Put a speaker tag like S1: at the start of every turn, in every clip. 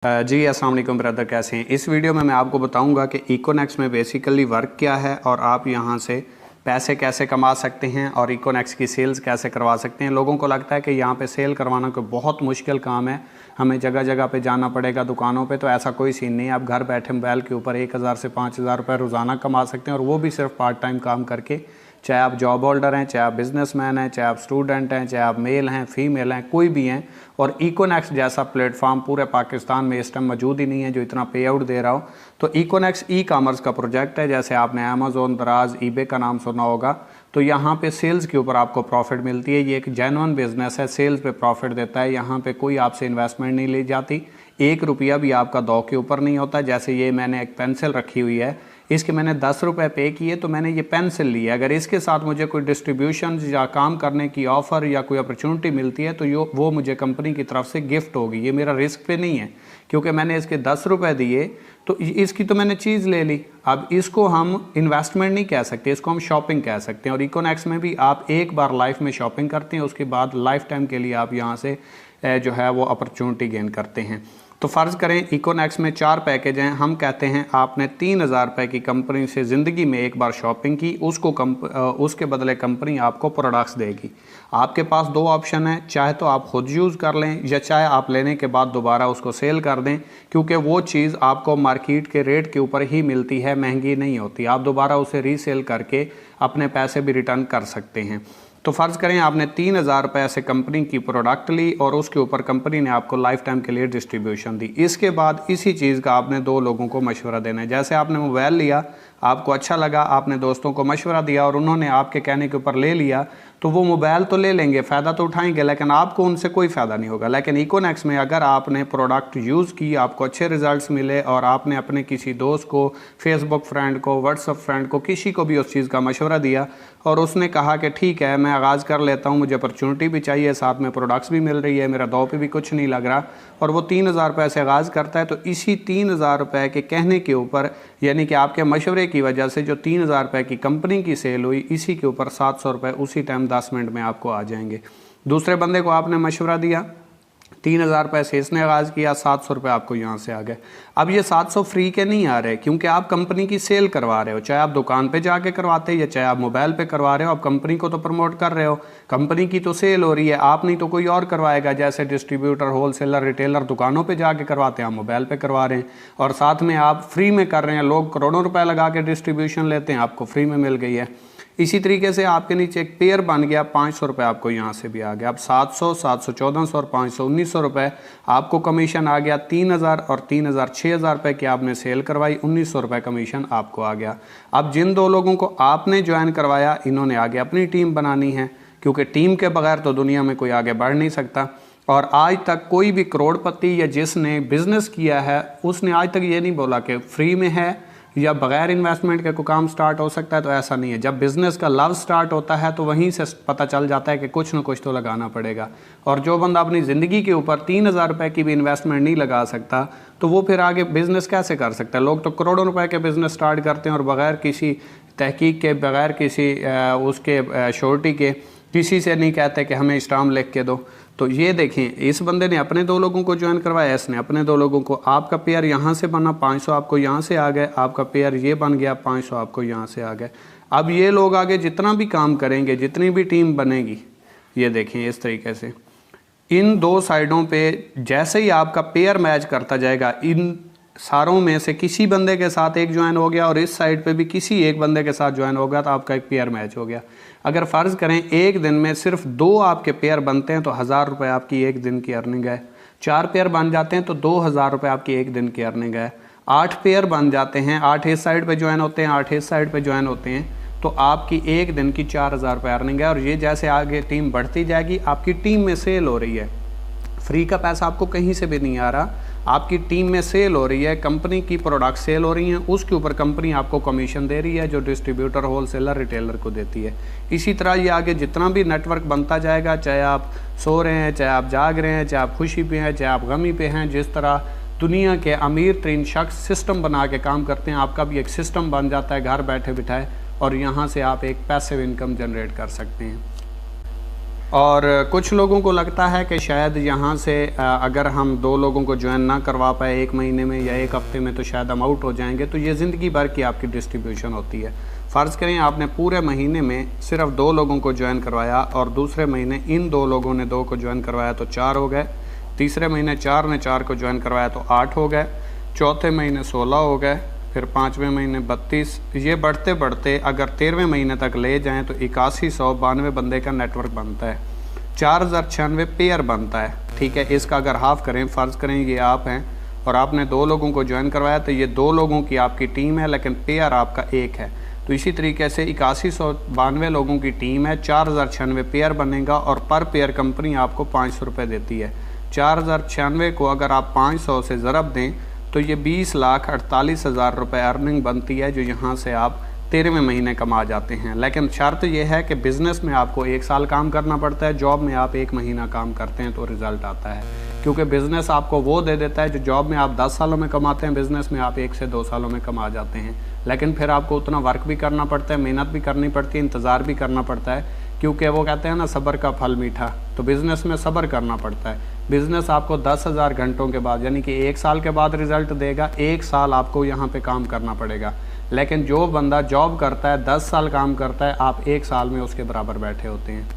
S1: जी अस्सलाम वालेकुम ब्रदर, कैसे हैं। इस वीडियो में मैं आपको बताऊंगा कि इकोनेक्स में बेसिकली वर्क क्या है और आप यहां से पैसे कैसे कमा सकते हैं और इकोनेक्स की सेल्स कैसे करवा सकते हैं। लोगों को लगता है कि यहाँ पे सेल करवाना कोई बहुत मुश्किल काम है, हमें जगह जगह पे जाना पड़ेगा दुकानों पे। तो ऐसा कोई सीन नहीं है। आप घर बैठे मोबाइल के ऊपर 1000 से 5000 रुपये रोज़ाना कमा सकते हैं, और वो भी सिर्फ पार्ट टाइम काम करके। चाहे आप जॉब होल्डर हैं, चाहे आप बिजनेसमैन हैं, चाहे आप स्टूडेंट हैं, चाहे आप मेल हैं, फीमेल हैं, कोई भी हैं। और इकोनेक्स जैसा प्लेटफॉर्म पूरे पाकिस्तान में इस टाइम मौजूद ही नहीं है जो इतना पे आउट दे रहा हो। तो इकोनेक्स ई कॉमर्स का प्रोजेक्ट है। जैसे आपने अमेज़ोन, दराज, ईबे का नाम सुना होगा। तो यहाँ पे सेल्स के ऊपर आपको प्रॉफिट मिलती है। ये एक जेन्युइन बिजनेस है, सेल्स पे प्रॉफिट देता है। यहाँ पे कोई आपसे इन्वेस्टमेंट नहीं ली जाती, 1 रुपया भी आपका दो के ऊपर नहीं होता। जैसे ये मैंने एक पेंसिल रखी हुई है, इसके मैंने 10 रुपये पे किए तो मैंने ये पेंसिल ली है। अगर इसके साथ मुझे कोई डिस्ट्रीब्यूशन या काम करने की ऑफ़र या कोई अपॉर्चुनिटी मिलती है तो वो मुझे कंपनी की तरफ से गिफ्ट होगी। ये मेरा रिस्क पे नहीं है, क्योंकि मैंने इसके 10 रुपये दिए तो इसकी तो मैंने चीज़ ले ली। अब इसको हम इन्वेस्टमेंट नहीं कह सकते, इसको हम शॉपिंग कह सकते हैं। और इकोनेक्स में भी आप एक बार लाइफ में शॉपिंग करते हैं, उसके बाद लाइफ टाइम के लिए आप यहाँ से जो है वो अपॉर्चुनिटी गेन करते हैं। तो फ़र्ज़ करें इकोनेक्स में 4 पैकेज हैं। हम कहते हैं आपने 3000 रुपये की कंपनी से ज़िंदगी में एक बार शॉपिंग की, उसके बदले कंपनी आपको प्रोडक्ट्स देगी। आपके पास 2 ऑप्शन हैं, चाहे तो आप खुद यूज़ कर लें या चाहे आप लेने के बाद दोबारा उसको सेल कर दें, क्योंकि वो चीज़ आपको मार्केट के रेट के ऊपर ही मिलती है, महंगी नहीं होती। आप दोबारा उसे रीसेल करके अपने पैसे भी रिटर्न कर सकते हैं। तो फ़र्ज़ करें आपने 3000 रुपये से कंपनी की प्रोडक्ट ली और उसके ऊपर कंपनी ने आपको लाइफ टाइम के लिए डिस्ट्रीब्यूशन दी। इसके बाद इसी चीज़ का आपने 2 लोगों को मशवरा देना है। जैसे आपने मोबाइल लिया, आपको अच्छा लगा, आपने दोस्तों को मशवरा दिया और उन्होंने आपके कहने के ऊपर ले लिया, तो वो मोबाइल तो ले लेंगे, फ़ायदा तो उठाएंगे, लेकिन आपको उनसे कोई फ़ायदा नहीं होगा। लेकिन इकोनेक्स में अगर आपने प्रोडक्ट यूज़ की, आपको अच्छे रिजल्ट्स मिले और आपने अपने किसी दोस्त को, फेसबुक फ्रेंड को, व्हाट्सअप फ्रेंड को, किसी को भी उस चीज़ का मशवरा दिया और उसने कहा कि ठीक है मैं आगाज़ कर लेता हूँ, मुझे अपॉर्चुनिटी भी चाहिए, साथ में प्रोडक्ट्स भी मिल रही है, मेरा दो पे भी कुछ नहीं लग रहा, और वो 3000 रुपये से आगाज़ करता है, तो इसी 3000 रुपये के कहने के ऊपर, यानी कि आपके मशवरे की वजह से जो 3000 रुपये की कंपनी की सेल हुई, इसी के ऊपर 700 रुपये उसी टाइम 10 मिनट में आपको आ जाएंगे। दूसरे बंदे को आपने मशवरा दिया, 3000 रुपये से इसने आगाज़ किया, 700 रुपये आपको यहाँ से आ गए। अब ये 700 फ्री के नहीं आ रहे, क्योंकि आप कंपनी की सेल करवा रहे हो। चाहे आप दुकान पे जाके करवाते या चाहे आप मोबाइल पे करवा रहे हो, आप कंपनी को तो प्रमोट कर रहे हो, कंपनी की तो सेल हो रही है। आप नहीं तो कोई और करवाएगा, जैसे डिस्ट्रीब्यूटर, होलसेलर, रिटेलर दुकानों पर जाके करवाते हैं, आप मोबाइल पर करवा रहे हैं और साथ में आप फ्री में कर रहे हैं। लोग करोड़ों रुपये लगा के डिस्ट्रीब्यूशन लेते हैं, आपको फ्री में मिल गई है। इसी तरीके से आपके नीचे एक पेयर बन गया, 500 रुपये आपको यहाँ से भी आ गया। अब 700, 700, 1400 और 500, 1900 रुपये आपको कमीशन आ गया। 3000 और 3000, 6000 रुपये की आपने सेल करवाई, 1900 रुपये कमीशन आपको आ गया। अब जिन 2 लोगों को आपने ज्वाइन करवाया, इन्होंने आगे अपनी टीम बनानी है, क्योंकि टीम के बगैर तो दुनिया में कोई आगे बढ़ नहीं सकता। और आज तक कोई भी करोड़पति या जिसने बिज़नेस किया है, उसने आज तक ये नहीं बोला कि फ्री में है या बग़ैर इन्वेस्टमेंट के कोई काम स्टार्ट हो सकता है। तो ऐसा नहीं है। जब बिज़नेस का लव स्टार्ट होता है तो वहीं से पता चल जाता है कि कुछ ना कुछ तो लगाना पड़ेगा। और जो बंदा अपनी ज़िंदगी के ऊपर 3000 रुपये की भी इन्वेस्टमेंट नहीं लगा सकता, तो वो फिर आगे बिज़नेस कैसे कर सकता है। लोग तो करोड़ों रुपए के बिज़नेस स्टार्ट करते हैं और बग़ैर किसी तहकीक के, बग़ैर किसी उसके श्योरिटी के, किसी से नहीं कहते कि हमें स्टाम्प लिख के दो। तो ये देखें, इस बंदे ने अपने 2 लोगों को ज्वाइन करवाया, इसने अपने 2 लोगों को। आपका पेयर यहाँ से बना, 500 आपको यहाँ से आ गए। आपका पेयर ये बन गया, 500 आपको यहाँ से आ गए। अब ये लोग आगे जितना भी काम करेंगे, जितनी भी टीम बनेगी, ये देखें इस तरीके से इन 2 साइडों पे जैसे ही आपका पेयर मैच करता जाएगा, इन सारों में से किसी बंदे के साथ एक ज्वाइन हो गया और इस साइड पे भी किसी एक बंदे के साथ ज्वाइन हो गया, तो आपका एक पेयर मैच हो गया। अगर फ़र्ज़ करें एक दिन में सिर्फ 2 आपके पेयर बनते हैं तो 1000 रुपये आपकी एक दिन की अर्निंग है। 4 पेयर बन जाते हैं तो 2000 रुपये आपकी एक दिन की अर्निंग है। 8 पेयर बन जाते हैं, 8 इस साइड पे ज्वाइन होते हैं, 8 इस साइड पे ज्वाइन होते हैं, तो आपकी एक दिन की 4000 रुपये अर्निंग है। और ये जैसे आगे टीम बढ़ती जाएगी, आपकी टीम में सेल हो रही है, फ्री का पैसा आपको कहीं से भी नहीं आ रहा, आपकी टीम में सेल हो रही है, कंपनी की प्रोडक्ट सेल हो रही हैं, उसके ऊपर कंपनी आपको कमीशन दे रही है, जो डिस्ट्रीब्यूटर, होलसेलर, रिटेलर को देती है। इसी तरह ये आगे जितना भी नेटवर्क बनता जाएगा, चाहे आप सो रहे हैं, चाहे आप जाग रहे हैं, चाहे आप खुशी पे हैं, चाहे आप गमी पे हैं, जिस तरह दुनिया के अमीर तरीन शख्स सिस्टम बना के काम करते हैं, आपका भी एक सिस्टम बन जाता है घर बैठे बिठाए, और यहाँ से आप एक पैसिव इनकम जनरेट कर सकते हैं। और कुछ लोगों को लगता है कि शायद यहाँ से अगर हम 2 लोगों को ज्वाइन ना करवा पाए 1 महीने में या 1 हफ्ते में तो शायद हम आउट हो जाएंगे। तो ये ज़िंदगी भर की आपकी डिस्ट्रीब्यूशन होती है। फ़र्ज़ करें आपने पूरे महीने में सिर्फ 2 लोगों को ज्वाइन करवाया और दूसरे महीने इन 2 लोगों ने 2 को ज्वाइन करवाया तो 4 हो गए, तीसरे महीने 4 ने 4 को ज्वाइन करवाया तो 8 हो गए, चौथे महीने 16 हो गए, फिर 5वें महीने 32। ये बढ़ते बढ़ते अगर 13वें महीने तक ले जाएं तो 8192 बंदे का नेटवर्क बनता है, 4096 पेयर बनता है। ठीक है, इसका अगर हाफ करें, फ़र्ज़ करें ये आप हैं और आपने 2 लोगों को ज्वाइन करवाया तो ये 2 लोगों की आपकी टीम है, लेकिन पेयर आपका 1 है। तो इसी तरीके से 8192 लोगों की टीम है, 4096 पेयर बनेगा और पर पेयर कंपनी आपको 500 रुपये देती है। 4096 को अगर आप 500 से ज़रब दें तो ये 20,48,000 रुपये अर्निंग बनती है, जो यहाँ से आप 13वें महीने कमा जाते हैं। लेकिन शर्त यह है कि बिज़नेस में आपको 1 साल काम करना पड़ता है, जॉब में आप 1 महीना काम करते हैं तो रिज़ल्ट आता है। क्योंकि बिज़नेस आपको वो दे देता है जो जॉब में आप 10 सालों में कमाते हैं, बिज़नेस में आप 1 से 2 सालों में कमा जाते हैं। लेकिन फिर आपको उतना वर्क भी करना पड़ता है, मेहनत भी करनी पड़ती है, इंतज़ार भी करना पड़ता है, क्योंकि वो कहते हैं ना सब्र का फल मीठा। तो बिज़नेस में सब्र करना पड़ता है। बिज़नेस आपको 10,000 घंटों के बाद यानी कि 1 साल के बाद रिज़ल्ट देगा। 1 साल आपको यहाँ पे काम करना पड़ेगा। लेकिन जो बंदा जॉब करता है 10 साल काम करता है, आप 1 साल में उसके बराबर बैठे होते हैं।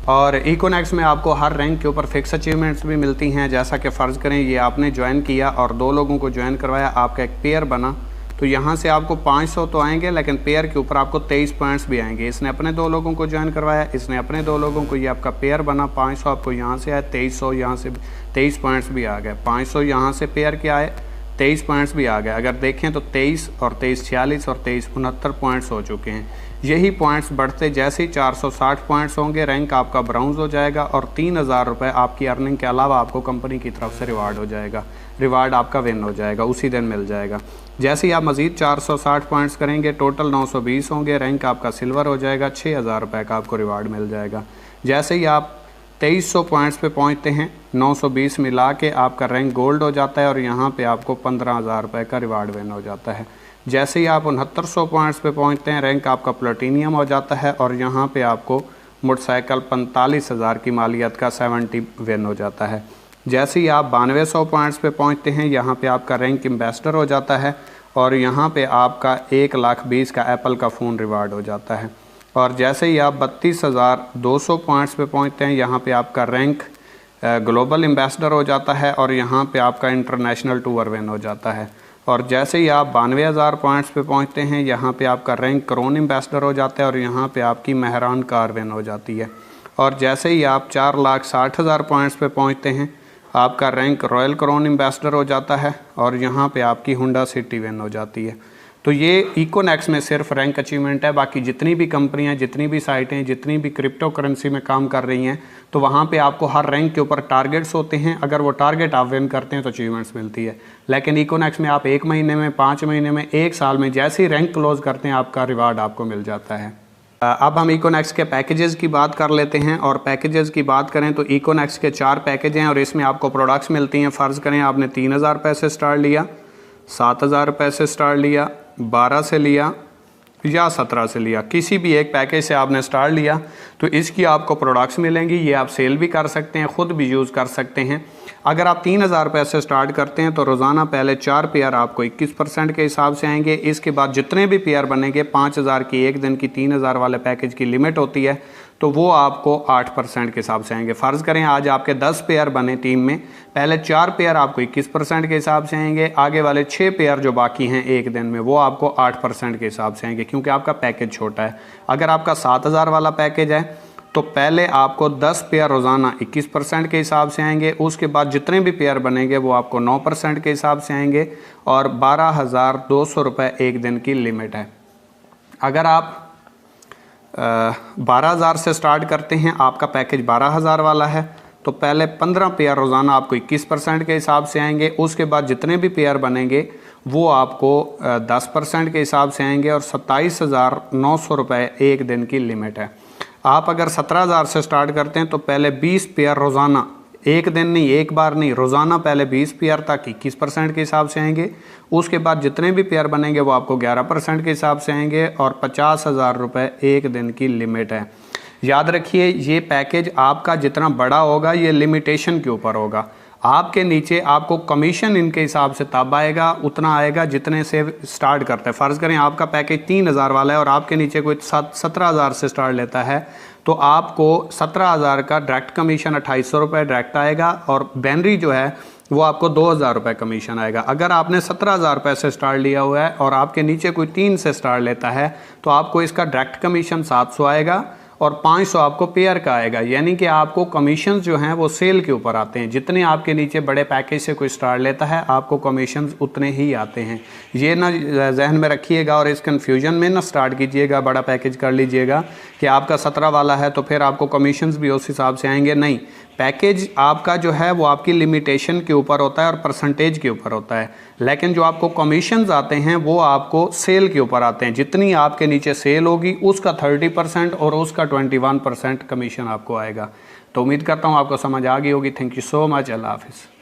S1: और इकोनेक्स में आपको हर रैंक के ऊपर फिक्स अचीवमेंट्स भी मिलती हैं। जैसा कि फ़र्ज़ करें ये आपने ज्वाइन किया और 2 लोगों को ज्वाइन करवाया, आपका एक पेयर बना, तो यहाँ से आपको 500 तो आएंगे, लेकिन पेयर के ऊपर आपको 23 पॉइंट्स भी आएंगे। इसने अपने 2 लोगों को ज्वाइन करवाया, इसने अपने 2 लोगों को, ये आपका पेयर बना। 500 आपको यहाँ से आए, 2300 यहाँ से 23 पॉइंट्स भी आ गए। 500 यहाँ से पेयर के आए, 23 पॉइंट्स भी आ गए। अगर देखें तो 23 और 23 46 और 23 69 पॉइंट्स हो चुके हैं। यही पॉइंट्स बढ़ते जैसे ही 460 पॉइंट्स होंगे, रैंक आपका ब्राउन्ज हो जाएगा और 3000 रुपये आपकी अर्निंग के अलावा आपको कंपनी की तरफ से रिवार्ड हो जाएगा। रिवार्ड आपका विन हो जाएगा, उसी दिन मिल जाएगा। जैसे ही आप मज़ीद 460 पॉइंट्स करेंगे, टोटल 920 होंगे, रैंक आपका सिल्वर हो जाएगा, 6000 रुपये का आपको रिवार्ड मिल जाएगा। जैसे ही आप 2300 पॉइंट्स पे पहुंचते हैं, 920 मिला के आपका रैंक गोल्ड हो जाता है और यहाँ पे आपको 15,000 रुपये का रिवार्ड विन हो जाता है। जैसे ही आप 6900 पॉइंट्स पे पहुंचते हैं, रैंक आपका प्लेटिनियम हो जाता है और यहाँ पे आपको मोटरसाइकिल 45,000 की मालियत का 70 विन हो जाता है। जैसे ही आप 9200 पॉइंट्स पे पहुंचते हैं, यहाँ पे आपका रैंक एम्बेसडर हो जाता है और यहाँ पे आपका 1,20,000 का एप्पल का फ़ोन रिवार्ड हो जाता है। और जैसे ही आप 32,200 पॉइंट्स पे पहुंचते हैं, यहाँ पे आपका रैंक ग्लोबल एम्बेसडर हो जाता है और यहाँ पे आपका इंटरनेशनल टूर विन हो जाता है। और जैसे ही आप 92,000 पॉइंट्स पे पहुंचते हैं, यहाँ पे आपका रैंक क्रोन एम्बेसडर हो जाता है और यहाँ पे आपकी मेहरान कार विन हो जाती है। और जैसे ही आप 4,60,000 पॉइंट्स पे पहुंचते हैं, आपका रैंक रॉयल क्रोन एम्बेसडर हो जाता है और यहाँ पे आपकी हुंडा सिटी विन हो जाती है। तो ये इकोनेक्स में सिर्फ रैंक अचीवमेंट है। बाकी जितनी भी कंपनियां, जितनी भी साइटें, जितनी भी क्रिप्टो करेंसी में काम कर रही हैं, तो वहाँ पे आपको हर रैंक के ऊपर टारगेट्स होते हैं। अगर वो टारगेट आप विन करते हैं तो अचीवमेंट्स मिलती है। लेकिन इकोनेक्स में आप 1 महीने में, 5 महीने में, 1 साल में जैसे ही रैंक क्लोज करते हैं, आपका रिवार्ड आपको मिल जाता है। अब हम इकोनेक्स के पैकेजेस की बात कर लेते हैं। और पैकेजेस की बात करें तो इकोनेक्स के 4 पैकेज हैं और इसमें आपको प्रोडक्ट्स मिलती हैं। फ़र्ज़ करें आपने 3,000 रुपये से स्टार्ट लिया, 7,000 रुपये से स्टार्ट लिया, 12 से लिया या 17 से लिया, किसी भी एक पैकेज से आपने स्टार्ट लिया तो इसकी आपको प्रोडक्ट्स मिलेंगी। ये आप सेल भी कर सकते हैं, ख़ुद भी यूज़ कर सकते हैं। अगर आप 3,000 रुपये से स्टार्ट करते हैं तो रोज़ाना पहले 4 पेयर आपको 21% के हिसाब से आएंगे। इसके बाद जितने भी पेयर बनेंगे, 5,000 की एक दिन की 3,000 वाले पैकेज की लिमिट होती है, तो वो आपको 8% के हिसाब से आएंगे। फ़र्ज़ करें आज आपके 10 पेयर बने टीम में, पहले 4 पेयर आपको 21% के हिसाब से आएंगे, आगे वाले 6 पेयर जो बाकी हैं एक दिन में, वो आपको 8% के हिसाब से आएंगे, क्योंकि आपका पैकेज छोटा है। अगर आपका 7,000 वाला पैकेज है तो पहले आपको 10 पेयर रोज़ाना 21% के हिसाब से आएंगे, उसके बाद जितने भी पेयर बनेंगे वो आपको 9% के हिसाब से आएंगे और 12,200 रुपये एक दिन की लिमिट है। अगर आप 12,000 से स्टार्ट करते हैं, आपका पैकेज 12,000 वाला है, तो पहले 15 पेयर रोज़ाना आपको 21% के हिसाब से आएंगे, उसके बाद जितने भी पेयर बनेंगे वो आपको 10% के हिसाब से आएंगे और 27,900 रुपये एक दिन की लिमिट है। आप अगर 17,000 से स्टार्ट करते हैं तो पहले 20 पेयर रोज़ाना, एक दिन नहीं, एक बार नहीं, रोज़ाना पहले 20 पेयर तक 21% के हिसाब से आएंगे, उसके बाद जितने भी पेयर बनेंगे वो आपको 11% के हिसाब से आएंगे और 50,000 रुपये एक दिन की लिमिट है। याद रखिए ये पैकेज आपका जितना बड़ा होगा ये लिमिटेशन के ऊपर होगा। आपके नीचे आपको कमीशन इनके हिसाब से तब आएगा, उतना आएगा जितने से स्टार्ट करता है। फ़र्ज़ करें आपका पैकेज 3000 वाला है और आपके नीचे कोई 17,000 से स्टार्ट लेता है, तो आपको 17,000 का डायरेक्ट कमीशन 2800 रुपये डायरेक्ट आएगा और बैनरी जो है वो आपको 2000 रुपये कमीशन आएगा। अगर आपने 17,000 रुपये से स्टार्ट लिया हुआ है और आपके नीचे कोई 3 से स्टार्ट लेता है तो आपको इसका डायरेक्ट कमीशन 700 आएगा और 500 आपको पेयर का आएगा। यानी कि आपको कमीशन जो हैं वो सेल के ऊपर आते हैं। जितने आपके नीचे बड़े पैकेज से कोई स्टार्ट लेता है आपको कमीशन उतने ही आते हैं। ये ना जहन में रखिएगा और इस कन्फ्यूजन में ना स्टार्ट कीजिएगा, बड़ा पैकेज कर लीजिएगा कि आपका 17 वाला है तो फिर आपको कमीशंस भी उस हिसाब से आएंगे। नहीं, पैकेज आपका जो है वो आपकी लिमिटेशन के ऊपर होता है और परसेंटेज के ऊपर होता है, लेकिन जो आपको कमीशंस आते हैं वो आपको सेल के ऊपर आते हैं। जितनी आपके नीचे सेल होगी उसका 30% और उसका 21% कमीशन आपको आएगा। तो उम्मीद करता हूँ आपको समझ आ गई होगी। Thank you so much. Allah हाफिज़।